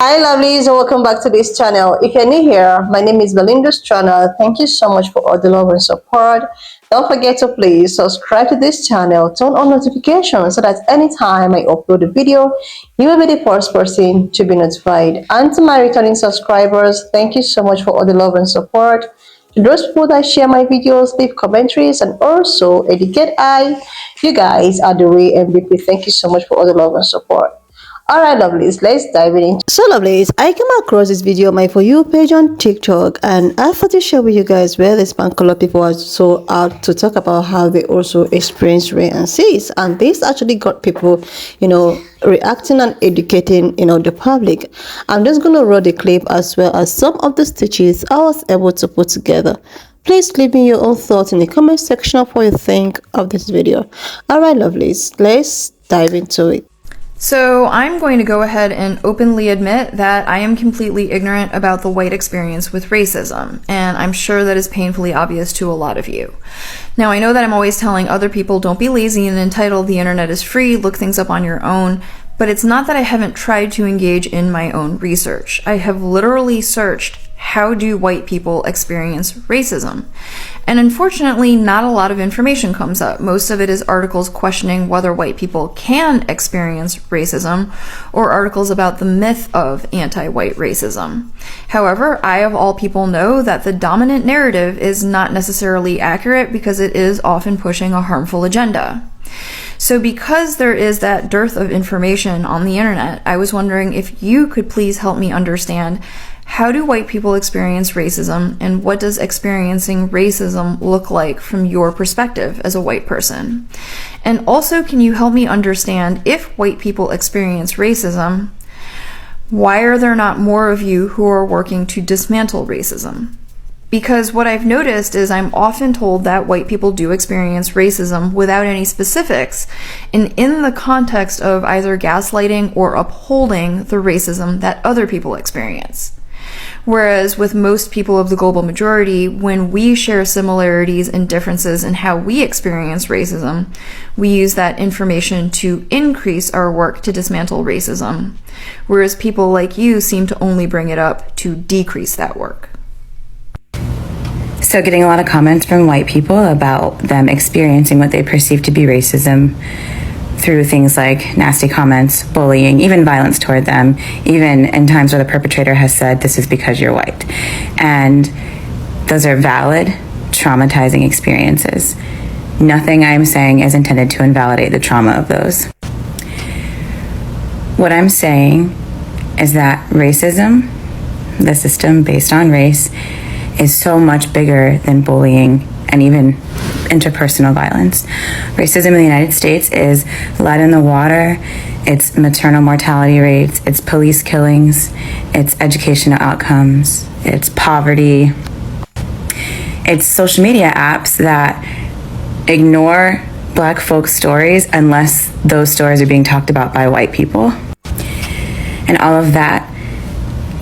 Hi lovelies and welcome back to this channel. If you're new here, my name is Belinda's channel. Thank you so much for all the love and support. Don't forget to please subscribe to this channel, turn on notifications so that anytime I upload a video, you will be the first person to be notified. And to my returning subscribers, thank you so much for all the love and support. To those people that share my videos, leave commentaries, and also educate you guys are the real MVP. Thank you so much for all the love and support. Alright lovelies, let's dive in. So lovelies, I came across this video on my For You page on TikTok, and I thought to share with you guys where the span color people are so out to talk about how they also experience rain and seas, and this actually got people, reacting and educating, the public. I'm just gonna roll the clip as well as some of the stitches I was able to put together. Please leave me your own thoughts in the comment section of what you think of this video. Alright lovelies, let's dive into it. So I'm going to go ahead and openly admit that I am completely ignorant about the white experience with racism, and I'm sure that is painfully obvious to a lot of you. Now I know that I'm always telling other people don't be lazy and entitled, the internet is free, look things up on your own, but it's not that I haven't tried to engage in my own research. I have literally searched, how do white people experience racism? And unfortunately, not a lot of information comes up. Most of it is articles questioning whether white people can experience racism, or articles about the myth of anti-white racism. However, I of all people know that the dominant narrative is not necessarily accurate because it is often pushing a harmful agenda. So because there is that dearth of information on the internet, I was wondering if you could please help me understand, how do white people experience racism, and what does experiencing racism look like from your perspective as a white person? And also, can you help me understand, if white people experience racism, why are there not more of you who are working to dismantle racism? Because what I've noticed is I'm often told that white people do experience racism without any specifics, and in the context of either gaslighting or upholding the racism that other people experience. Whereas with most people of the global majority, when we share similarities and differences in how we experience racism, we use that information to increase our work to dismantle racism. Whereas people like you seem to only bring it up to decrease that work. So getting a lot of comments from white people about them experiencing what they perceive to be racism through things like nasty comments, bullying, even violence toward them, even in times where the perpetrator has said, this is because you're white. And those are valid, traumatizing experiences. Nothing I'm saying is intended to invalidate the trauma of those. What I'm saying is that racism, the system based on race, is so much bigger than bullying and even interpersonal violence. Racism in the United States is lead in the water, it's maternal mortality rates, it's police killings, it's educational outcomes, it's poverty, it's social media apps that ignore Black folks' stories unless those stories are being talked about by white people. And all of that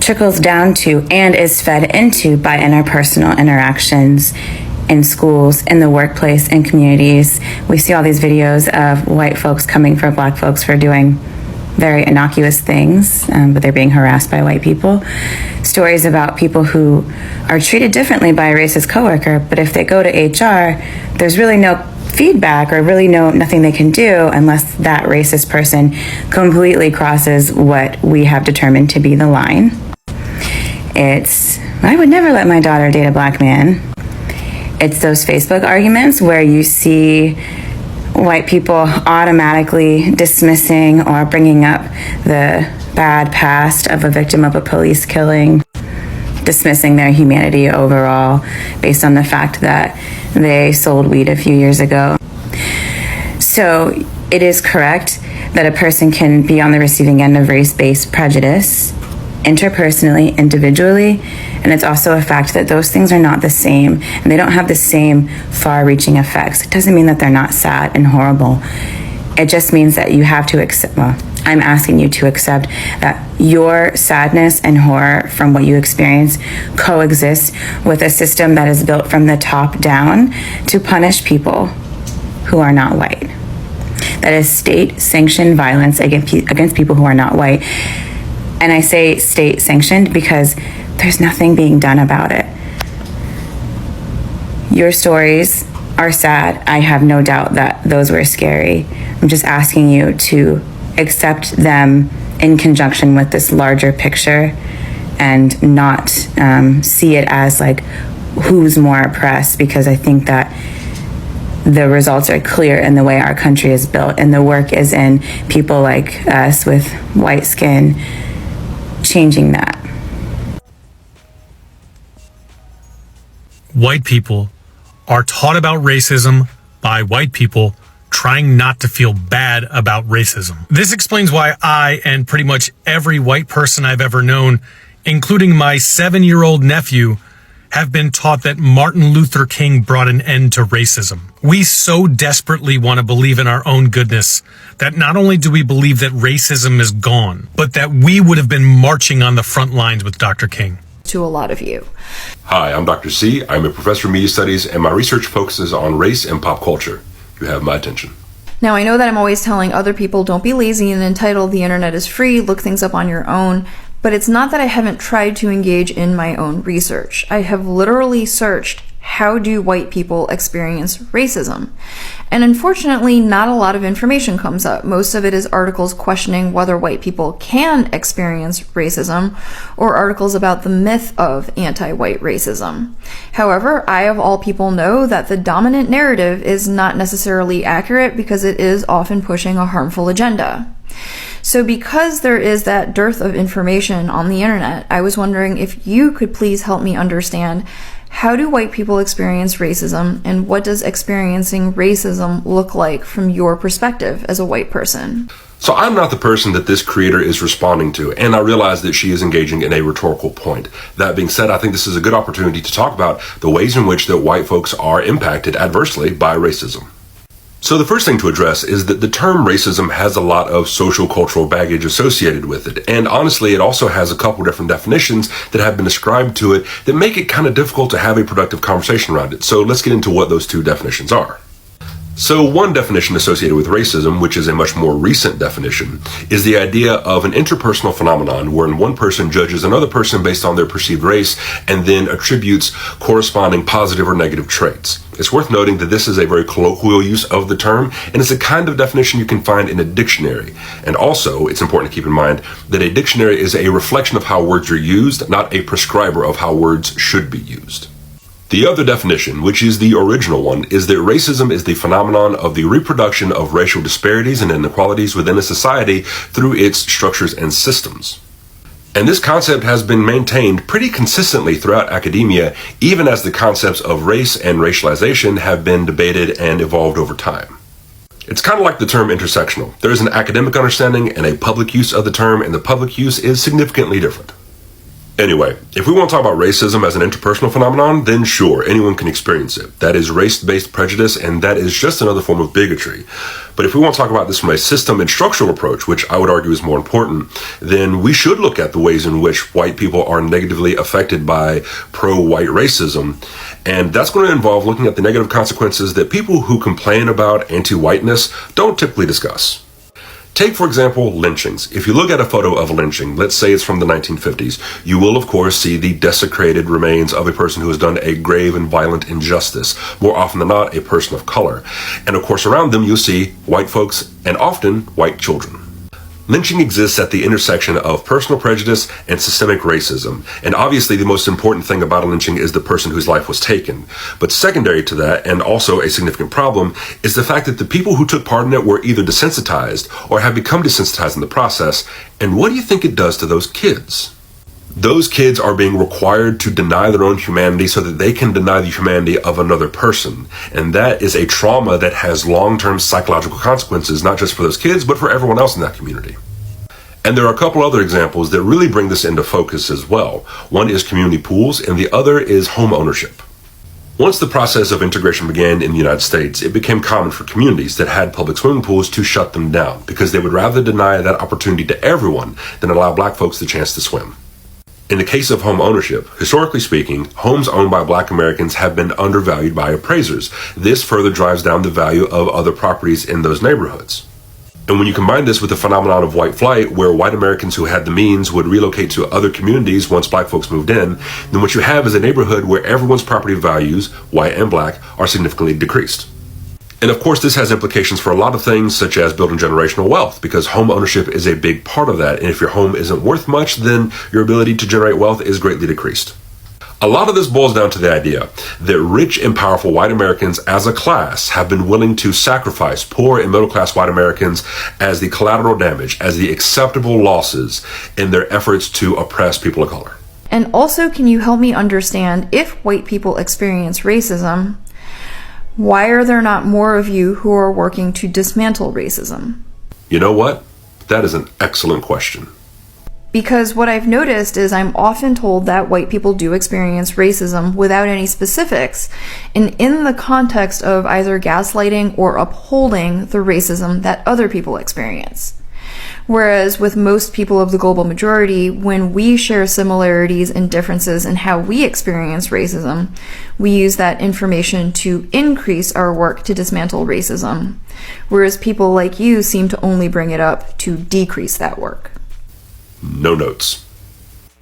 trickles down to and is fed into by interpersonal interactions in schools, in the workplace, in communities. We see all these videos of white folks coming for Black folks for doing very innocuous things, but they're being harassed by white people. Stories about people who are treated differently by a racist coworker, but if they go to HR, there's really no feedback or really nothing they can do unless that racist person completely crosses what we have determined to be the line. I would never let my daughter date a Black man. It's those Facebook arguments where you see white people automatically dismissing or bringing up the bad past of a victim of a police killing, dismissing their humanity overall based on the fact that they sold weed a few years ago. So it is correct that a person can be on the receiving end of race-based prejudice, interpersonally, individually, and it's also a fact that those things are not the same, and they don't have the same far-reaching effects. It doesn't mean that they're not sad and horrible. It just means that you have to accept, I'm asking you to accept that your sadness and horror from what you experience coexists with a system that is built from the top down to punish people who are not white. That is state-sanctioned violence against people who are not white. And I say state sanctioned because there's nothing being done about it. Your stories are sad. I have no doubt that those were scary. I'm just asking you to accept them in conjunction with this larger picture and not see it as like who's more oppressed, because I think that the results are clear in the way our country is built, and the work is in people like us with white skin changing that. White people are taught about racism by white people trying not to feel bad about racism. This explains why I and pretty much every white person I've ever known, including my 7-year-old nephew, have been taught that Martin Luther King brought an end to racism. We so desperately want to believe in our own goodness that not only do we believe that racism is gone, but that we would have been marching on the front lines with Dr. King. To a lot of you. Hi, I'm Dr. C. I'm a professor of media studies, and my research focuses on race and pop culture. You have my attention. Now, I know that I'm always telling other people don't be lazy and entitled, the internet is free, look things up on your own, but it's not that I haven't tried to engage in my own research. I have literally searched, how do white people experience racism? And unfortunately, not a lot of information comes up. Most of it is articles questioning whether white people can experience racism, or articles about the myth of anti-white racism. However, I of all people know that the dominant narrative is not necessarily accurate because it is often pushing a harmful agenda. So because there is that dearth of information on the internet, I was wondering if you could please help me understand, how do white people experience racism, and what does experiencing racism look like from your perspective as a white person? So I'm not the person that this creator is responding to, and I realize that she is engaging in a rhetorical point. That being said, I think this is a good opportunity to talk about the ways in which that white folks are impacted adversely by racism. So the first thing to address is that the term racism has a lot of social cultural baggage associated with it. And honestly, it also has a couple different definitions that have been ascribed to it that make it kind of difficult to have a productive conversation around it. So let's get into what those two definitions are. So one definition associated with racism, which is a much more recent definition, is the idea of an interpersonal phenomenon wherein one person judges another person based on their perceived race and then attributes corresponding positive or negative traits. It's worth noting that this is a very colloquial use of the term, and it's a kind of definition you can find in a dictionary. And also, it's important to keep in mind that a dictionary is a reflection of how words are used, not a prescriber of how words should be used. The other definition, which is the original one, is that racism is the phenomenon of the reproduction of racial disparities and inequalities within a society through its structures and systems. And this concept has been maintained pretty consistently throughout academia, even as the concepts of race and racialization have been debated and evolved over time. It's kind of like the term intersectional. There is an academic understanding and a public use of the term, and the public use is significantly different. Anyway, if we want to talk about racism as an interpersonal phenomenon, then sure, anyone can experience it. That is race-based prejudice, and that is just another form of bigotry. But if we want to talk about this from a system and structural approach, which I would argue is more important, then we should look at the ways in which white people are negatively affected by pro-white racism. And that's going to involve looking at the negative consequences that people who complain about anti-whiteness don't typically discuss. Take, for example, lynchings. If you look at a photo of a lynching, let's say it's from the 1950s, you will, of course, see the desecrated remains of a person who has done a grave and violent injustice, more often than not, a person of color. And, of course, around them, you'll see white folks and often white children. Lynching exists at the intersection of personal prejudice and systemic racism. And obviously the most important thing about a lynching is the person whose life was taken. But secondary to that, and also a significant problem, is the fact that the people who took part in it were either desensitized or have become desensitized in the process. And what do you think it does to those kids? Those kids are being required to deny their own humanity so that they can deny the humanity of another person. And that is a trauma that has long-term psychological consequences, not just for those kids, but for everyone else in that community. And there are a couple other examples that really bring this into focus as well. One is community pools, and the other is home ownership. Once the process of integration began in the United States, it became common for communities that had public swimming pools to shut them down because they would rather deny that opportunity to everyone than allow black folks the chance to swim. In the case of home ownership, historically speaking, homes owned by black Americans have been undervalued by appraisers. This further drives down the value of other properties in those neighborhoods. And when you combine this with the phenomenon of white flight, where white Americans who had the means would relocate to other communities once black folks moved in, then what you have is a neighborhood where everyone's property values, white and black, are significantly decreased. And of course, this has implications for a lot of things, such as building generational wealth, because home ownership is a big part of that. And if your home isn't worth much, then your ability to generate wealth is greatly decreased. A lot of this boils down to the idea that rich and powerful white Americans as a class have been willing to sacrifice poor and middle class white Americans as the collateral damage, as the acceptable losses in their efforts to oppress people of color. And also, can you help me understand, if white people experience racism, why are there not more of you who are working to dismantle racism? You know what? That is an excellent question. Because what I've noticed is I'm often told that white people do experience racism without any specifics, and in the context of either gaslighting or upholding the racism that other people experience. Whereas with most people of the global majority, when we share similarities and differences in how we experience racism, we use that information to increase our work to dismantle racism. Whereas people like you seem to only bring it up to decrease that work. No notes.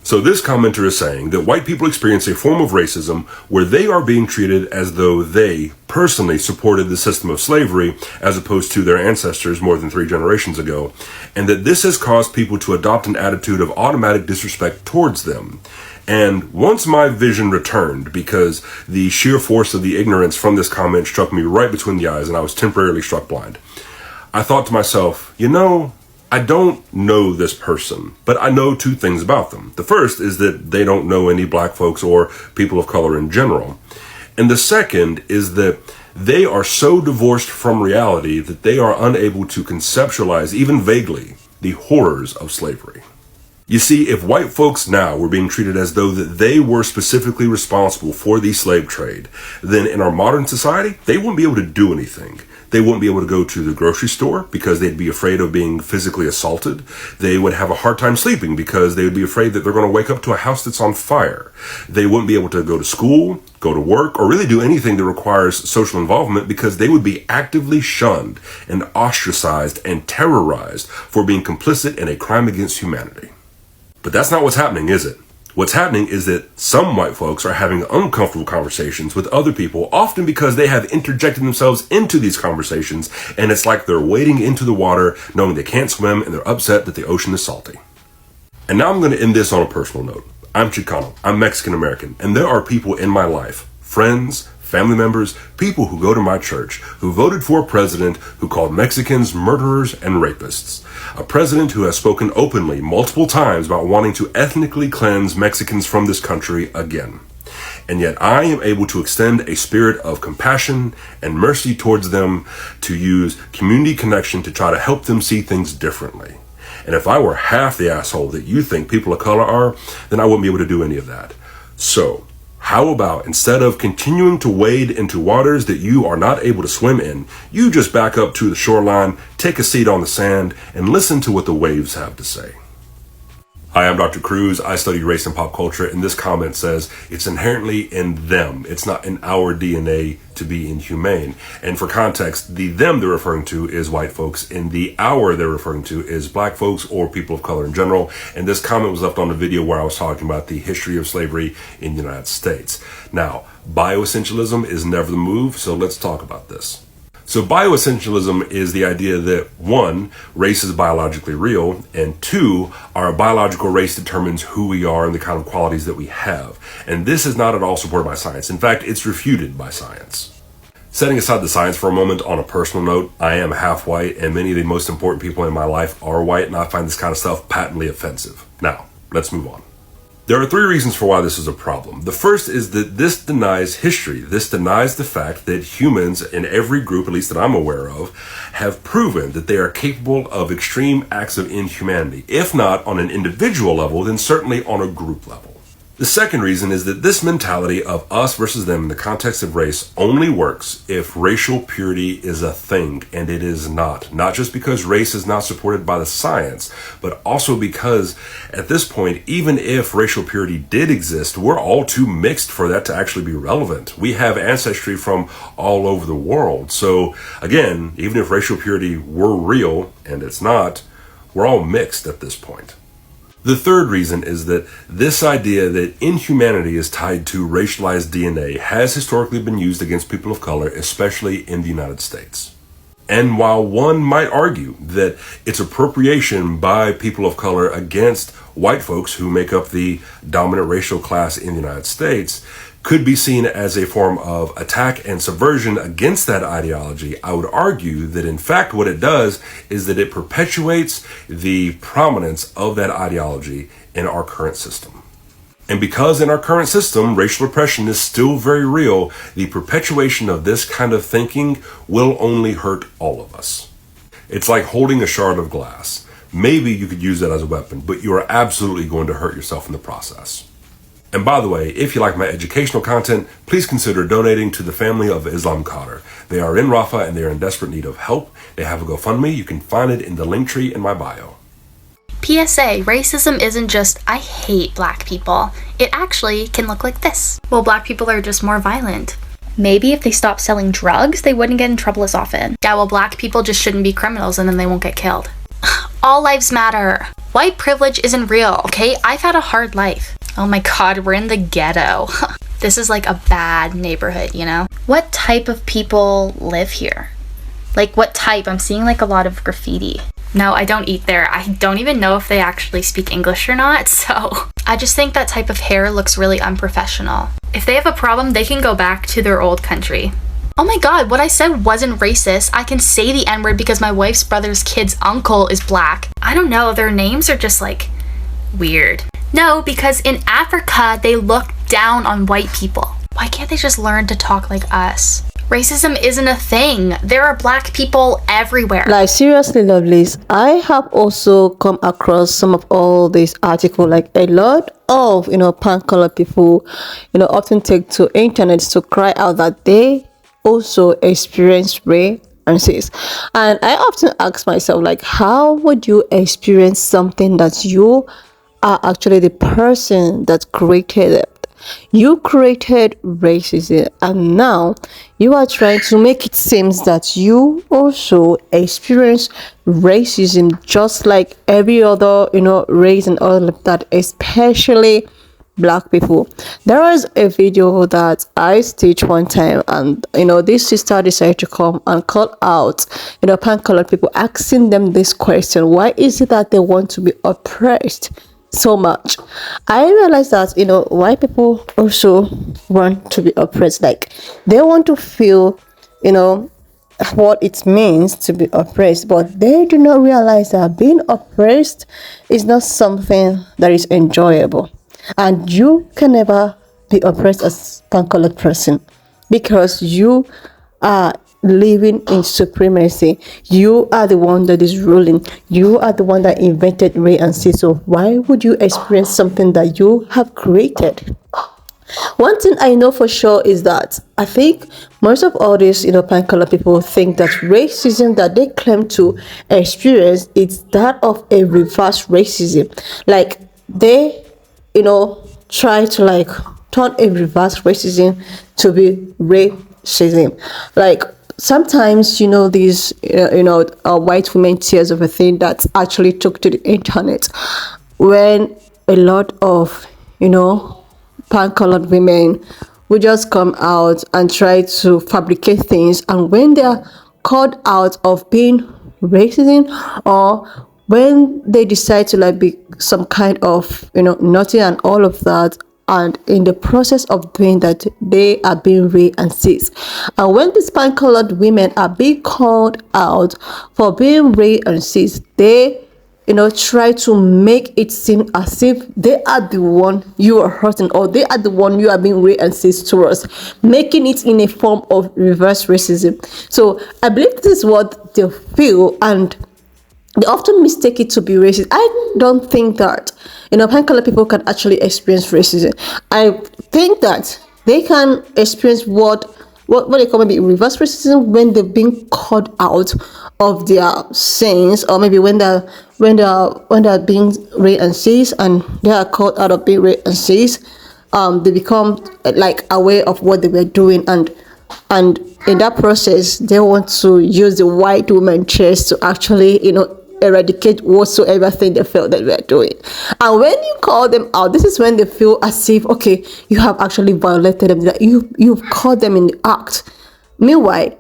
So this commenter is saying that white people experience a form of racism where they are being treated as though they personally supported the system of slavery as opposed to their ancestors more than 3 generations ago, and that this has caused people to adopt an attitude of automatic disrespect towards them. And once my vision returned, because the sheer force of the ignorance from this comment struck me right between the eyes and I was temporarily struck blind, I thought to myself, I don't know this person, but I know 2 things about them. The first is that they don't know any black folks or people of color in general. And the second is that they are so divorced from reality that they are unable to conceptualize, even vaguely, the horrors of slavery. You see, if white folks now were being treated as though that they were specifically responsible for the slave trade, then in our modern society, they wouldn't be able to do anything. They wouldn't be able to go to the grocery store because they'd be afraid of being physically assaulted. They would have a hard time sleeping because they would be afraid that they're going to wake up to a house that's on fire. They wouldn't be able to go to school, go to work, or really do anything that requires social involvement because they would be actively shunned and ostracized and terrorized for being complicit in a crime against humanity. But that's not what's happening, is it? What's happening is that some white folks are having uncomfortable conversations with other people, often because they have interjected themselves into these conversations, and it's like they're wading into the water knowing they can't swim and they're upset that the ocean is salty. And now I'm going to end this on a personal note. I'm Chicano, I'm Mexican American, and there are people in my life, friends, family members, people who go to my church, who voted for a president who called Mexicans murderers and rapists. A president who has spoken openly multiple times about wanting to ethnically cleanse Mexicans from this country again. And yet I am able to extend a spirit of compassion and mercy towards them, to use community connection to try to help them see things differently. And if I were half the asshole that you think people of color are, then I wouldn't be able to do any of that. So, how about, instead of continuing to wade into waters that you are not able to swim in, you just back up to the shoreline, take a seat on the sand, and listen to what the waves have to say. Hi, I'm Dr. Cruz. I study race and pop culture, and this comment says it's inherently in them. It's not in our DNA to be inhumane. And for context, the them they're referring to is white folks, and the our they're referring to is black folks or people of color in general. And this comment was left on the video where I was talking about the history of slavery in the United States. Now, bioessentialism is never the move, so let's talk about this. So bioessentialism is the idea that 1, race is biologically real, and 2, our biological race determines who we are and the kind of qualities that we have. And this is not at all supported by science. In fact, it's refuted by science. Setting aside the science for a moment, on a personal note, I am half white, and many of the most important people in my life are white, and I find this kind of stuff patently offensive. Now, let's move on. There are 3 reasons for why this is a problem. The first is that this denies history. This denies the fact that humans in every group, at least that I'm aware of, have proven that they are capable of extreme acts of inhumanity. If not on an individual level, then certainly on a group level. The second reason is that this mentality of us versus them in the context of race only works if racial purity is a thing, and it is not. Not just because race is not supported by the science, but also because at this point, even if racial purity did exist, we're all too mixed for that to actually be relevant. We have ancestry from all over the world. So again, even if racial purity were real, and it's not, we're all mixed at this point. The third reason is that this idea that inhumanity is tied to racialized DNA has historically been used against people of color, especially in the United States. And while one might argue that it's appropriation by people of color against white folks who make up the dominant racial class in the United States, could be seen as a form of attack and subversion against that ideology, I would argue that in fact what it does is that it perpetuates the prominence of that ideology in our current system. And because in our current system, racial oppression is still very real, the perpetuation of this kind of thinking will only hurt all of us. It's like holding a shard of glass. Maybe you could use that as a weapon, but you are absolutely going to hurt yourself in the process. And by the way, if you like my educational content, please consider donating to the family of Islam Qatar. They are in Rafah and they are in desperate need of help. They have a GoFundMe. You can find it in the link tree in my bio. PSA, racism isn't just, I hate black people. It actually can look like this. Well, black people are just more violent. Maybe if they stopped selling drugs, they wouldn't get in trouble as often. Yeah, well, black people just shouldn't be criminals and then they won't get killed. All lives matter. White privilege isn't real, okay? I've had a hard life. Oh my god, we're in the ghetto. This is like a bad neighborhood, you know? What type of people live here? Like what type? I'm seeing like a lot of graffiti. No, I don't eat there. I don't even know if they actually speak English or not, so I just think that type of hair looks really unprofessional. If they have a problem, they can go back to their old country. Oh my god, what I said wasn't racist. I can say the N-word because my wife's brother's kid's uncle is black. I don't know, their names are just like weird. No, because in Africa, they look down on white people. Why can't they just learn to talk like us? Racism isn't a thing. There are black people everywhere. Like seriously, lovelies, I have also come across some of all these articles. Like a lot of pan-colored people often take to internet to cry out that they also experience rape and cis. And I often ask myself, like, how would you experience something that you are actually the person that created it? You created racism, and now you are trying to make it seem that you also experience racism just like every other race and all of that, especially black people. There was a video that I staged one time, and this sister decided to come and call out pan-colored people, asking them this question: why is it that they want to be oppressed so much? I realized that white people also want to be oppressed. Like they want to feel what it means to be oppressed, but they do not realize that being oppressed is not something that is enjoyable, and you can never be oppressed as a pan-colored person because you are living in supremacy. You are the one that is ruling. You are the one that invented rape and cis. So why would you experience something that you have created? One thing I know for sure is that I think most of all these pan-colored people think that racism that they claim to experience is that of a reverse racism. Like they try to like turn a reverse racism to be racism. Like sometimes these white women tears of a thing that actually took to the internet when a lot of pan-colored women would just come out and try to fabricate things, and when they are called out of being racism, or when they decide to like be some kind of naughty and all of that, and in the process of doing that they are being raped and cis. And when these pan-colored women are being called out for being raped and cis, they try to make it seem as if they are the one you are hurting, or they are the one you are being raped and cis towards, making it in a form of reverse racism. So I believe this is what they feel, and they often mistake it to be racist. I don't think that, pan-colored people can actually experience racism. I think that they can experience what they call maybe reverse racism when they've been called out of their sins, or maybe when they're being raped and seized, and they are called out of being raped and seized. They become like aware of what they were doing, and in that process they want to use the white woman chest to actually eradicate whatsoever thing they felt that they were doing. And when you call them out, this is when they feel as if, okay, you have actually violated them, that you've caught them in the act. Meanwhile,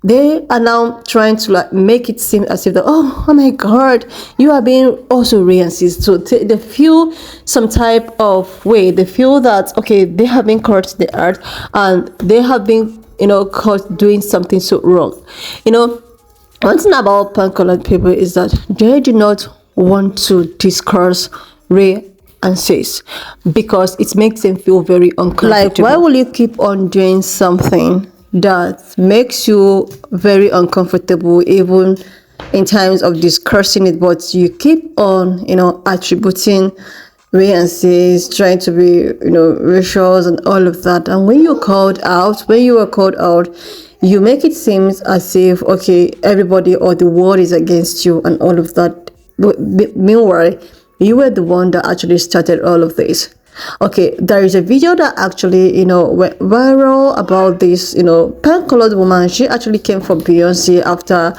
they are now trying to like make it seem as if oh my god, you are being also racist. So they feel some type of way. They feel that, okay, they have been caught to the earth, and they have been caught doing something so wrong. One thing about pan-colored people is that they do not want to discuss race and sex because it makes them feel very uncomfortable. Like, why will you keep on doing something that makes you very uncomfortable, even in times of discussing it, but you keep on, attributing race and sex, trying to be, racial and all of that. And when you were called out, you make it seem as if, okay, everybody or the world is against you and all of that. Meanwhile, you were the one that actually started all of this. Okay, there is a video that actually, went viral about this, pan-colored woman. She actually came for Beyonce after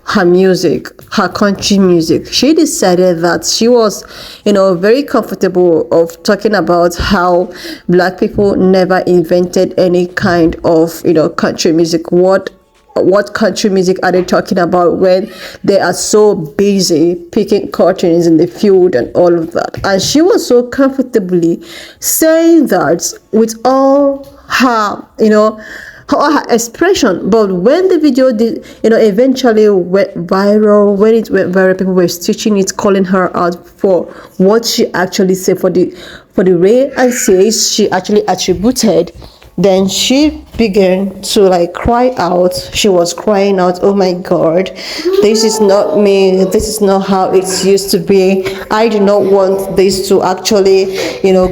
her music, her country music. She decided that she was, very comfortable of talking about how black people never invented any kind of, country music. What country music are they talking about when they are so busy picking cottons in the field and all of that? And she was so comfortably saying that with all her, all her expression. But when the video did, eventually went viral, when it went viral, people were stitching it, calling her out for what she actually said, for the race and sex she actually attributed. Then she began to like cry out. She was crying out, oh my god, this is not me, this is not how it used to be. I do not want this to actually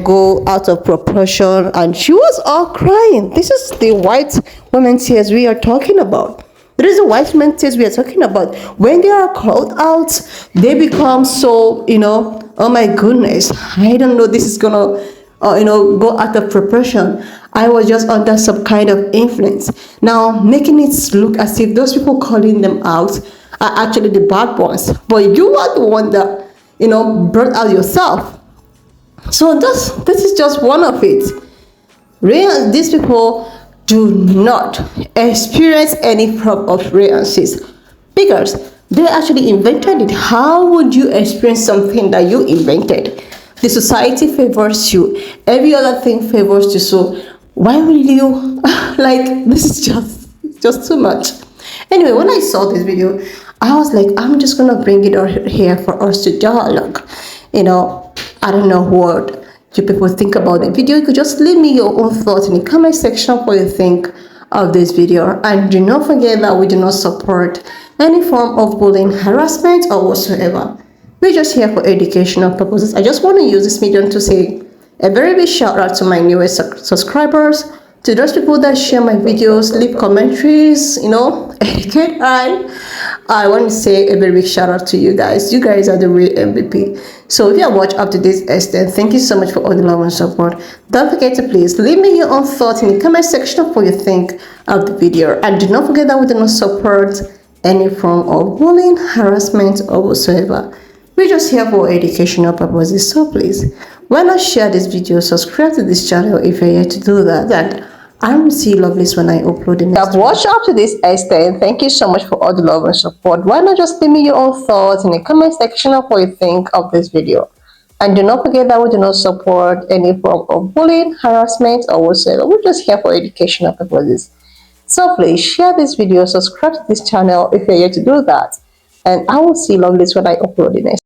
go out of proportion. And she was all crying. This is the white women tears we are talking about. There is a white women tears we are talking about. When they are called out, they become so, oh my goodness, I don't know, this is gonna go out of proportion. I was just under some kind of influence. Now, making it look as if those people calling them out are actually the bad ones, but you are the one that brought out yourself. So this is just one of it. These people do not experience any form of racism because they actually invented it. How would you experience something that you invented? The society favors you. Every other thing favors you. So why will you like, this is just too much. Anyway, when I saw this video, I was like, I'm just gonna bring it out here for us to dialogue. I don't know what you people think about the video. You could just leave me your own thoughts in the comment section what you think of this video. And do not forget that we do not support any form of bullying, harassment, or whatsoever. We're just here for educational purposes. I just want to use this medium to say a very big shout out to my newest subscribers, to those people that share my videos, leave commentaries, educate. I want to say a very big shout out to you guys. You guys are the real MVP. So if you have watched up to this extent, thank you so much for all the love and support. Don't forget to please leave me your own thoughts in the comment section of what you think of the video. And do not forget that we do not support any form of bullying, harassment, or whatsoever. We're just here for educational purposes, so please, why not share this video, subscribe to this channel if you're here to do that, and I will see you lovelies when I upload the next I've watched up to this extent. Thank you so much for all the love and support. Why not just leave me your own thoughts in the comment section of what you think of this video. And do not forget that we do not support any form of bullying, harassment, or whatsoever. We're just here for educational purposes. So please share this video, subscribe to this channel if you're here to do that. And I will see you lovelies when I upload the next.